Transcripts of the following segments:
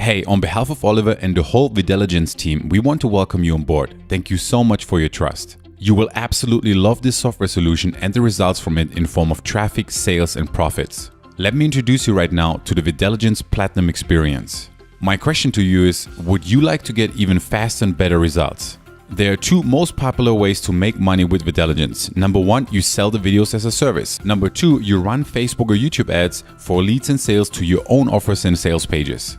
Hey, on behalf of Oliver and the whole videlligence team, we want to welcome you on board. Thank you so much for your trust. You will absolutely love this software solution and the results from it in form of traffic, sales, and profits. Let me introduce you right now to the videlligence Platinum experience. My question to you is, would you like to get even faster and better results? There are two most popular ways to make money with videlligence. Number one, you sell the videos as a service. Number two, you run Facebook or YouTube ads for leads and sales to your own offers and sales pages.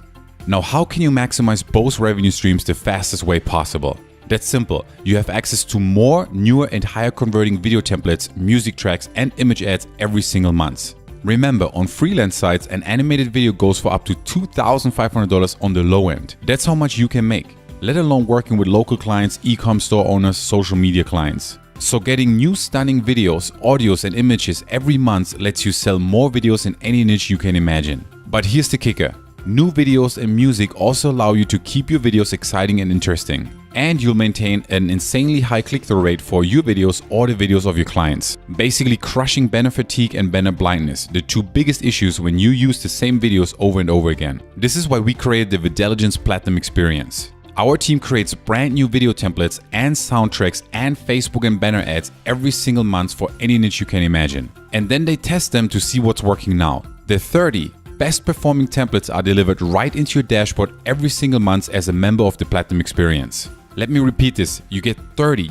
Now, how can you maximize both revenue streams the fastest way possible? That's simple. You have access to more, newer and higher converting video templates, music tracks and image ads every single month. Remember, on freelance sites, an animated video goes for up to $2,500 on the low end. That's how much you can make, let alone working with local clients, e-com store owners, social media clients. So getting new stunning videos, audios and images every month lets you sell more videos in any niche you can imagine. But here's the kicker. New videos and music also allow you to keep your videos exciting and interesting. And you'll maintain an insanely high click-through rate for your videos or the videos of your clients. Basically crushing banner fatigue and banner blindness, the two biggest issues when you use the same videos over and over again. This is why we created the videlligence Platinum experience. Our team creates brand new video templates and soundtracks and Facebook and banner ads every single month for any niche you can imagine. And then they test them to see what's working now. The 30 best performing templates are delivered right into your dashboard every single month as a member of the Platinum experience. Let me repeat this. You get 30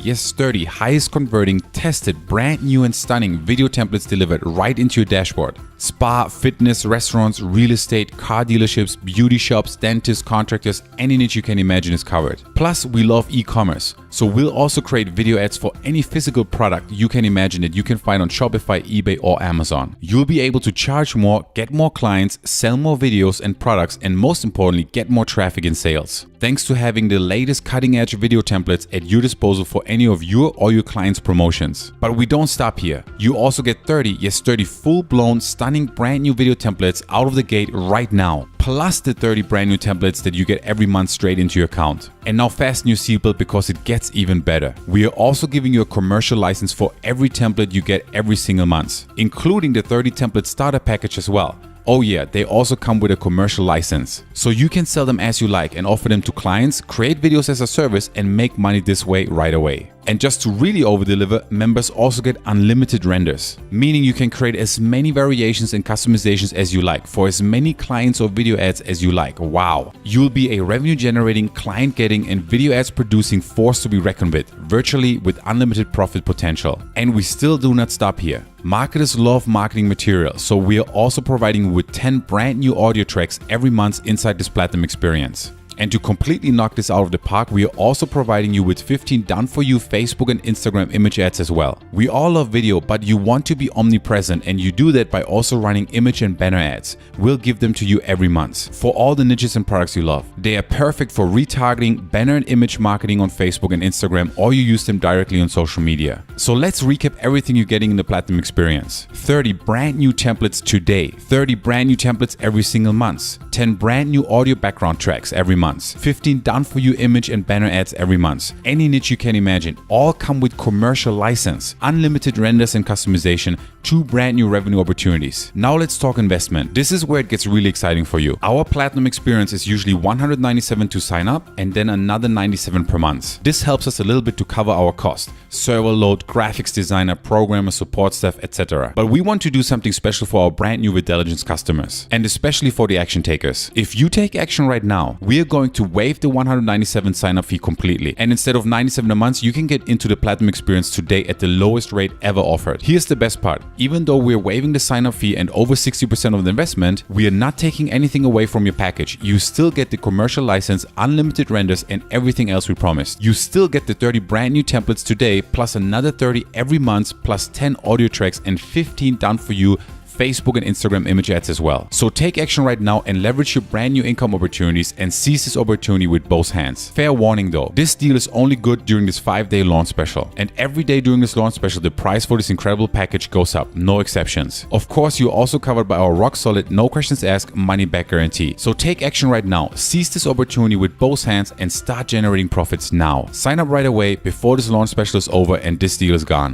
highest converting, tested, brand new and stunning video templates delivered right into your dashboard. Spa, fitness, restaurants, real estate, car dealerships, beauty shops, dentists, contractors, any niche you can imagine is covered. Plus, we love e-commerce. So we'll also create video ads for any physical product you can imagine that you can find on Shopify, eBay or Amazon. You'll be able to charge more, get more clients, sell more videos and products, and most importantly, get more traffic and sales. Thanks to having the latest cutting-edge video templates at your disposal for any of your or your clients' promotions. But we don't stop here. You also get 30 full-blown, stunning brand new video templates out of the gate right now. Plus the 30 brand new templates that you get every month straight into your account. And now fasten your seatbelt because it gets even better. We are also giving you a commercial license for every template you get every single month, including the 30 template starter package as well. Oh yeah, they also come with a commercial license. So you can sell them as you like and offer them to clients, create videos as a service and make money this way right away. And just to really over-deliver, members also get unlimited renders, meaning you can create as many variations and customizations as you like for as many clients or video ads as you like. Wow! You'll be a revenue-generating, client-getting and video ads producing force to be reckoned with, virtually with unlimited profit potential. And we still do not stop here. Marketers love marketing material, so we are also providing you with 10 brand new audio tracks every month inside this Platinum experience. And to completely knock this out of the park, we are also providing you with 15 done-for-you Facebook and Instagram image ads as well. We all love video, but you want to be omnipresent and you do that by also running image and banner ads. We'll give them to you every month for all the niches and products you love. They are perfect for retargeting, banner and image marketing on Facebook and Instagram, or you use them directly on social media. So let's recap everything you're getting in the Platinum experience. 30 brand new templates today, 30 brand new templates every single month, 10 brand new audio background tracks every month, 15 done-for-you image and banner ads every month. Any niche you can imagine, all come with commercial license, unlimited renders and customization, 2 brand new revenue opportunities. Now let's talk investment. This is where it gets really exciting for you. Our Platinum experience is usually $197 to sign up and then another $97 per month. This helps us a little bit to cover our cost, server load, graphics designer, programmer, support staff, etc. But we want to do something special for our brand new videlligence customers and especially for the action takers. If you take action right now, we are going to waive the $197 sign-up fee completely. And instead of $97 a month, you can get into the Platinum experience today at the lowest rate ever offered. Here's the best part. Even though we're waiving the sign-up fee and over 60% of the investment, we are not taking anything away from your package. You still get the commercial license, unlimited renders, and everything else we promised. You still get the 30 brand new templates today, plus another 30 every month, plus 10 audio tracks and 15 done for you Facebook and Instagram image ads as well. So take action right now and leverage your brand new income opportunities and seize this opportunity with both hands. Fair warning though, this deal is only good during this 5-day launch special. And every day during this launch special, the price for this incredible package goes up, no exceptions. Of course, you're also covered by our rock solid, no questions asked, money back guarantee. So take action right now, seize this opportunity with both hands and start generating profits now. Sign up right away before this launch special is over and this deal is gone.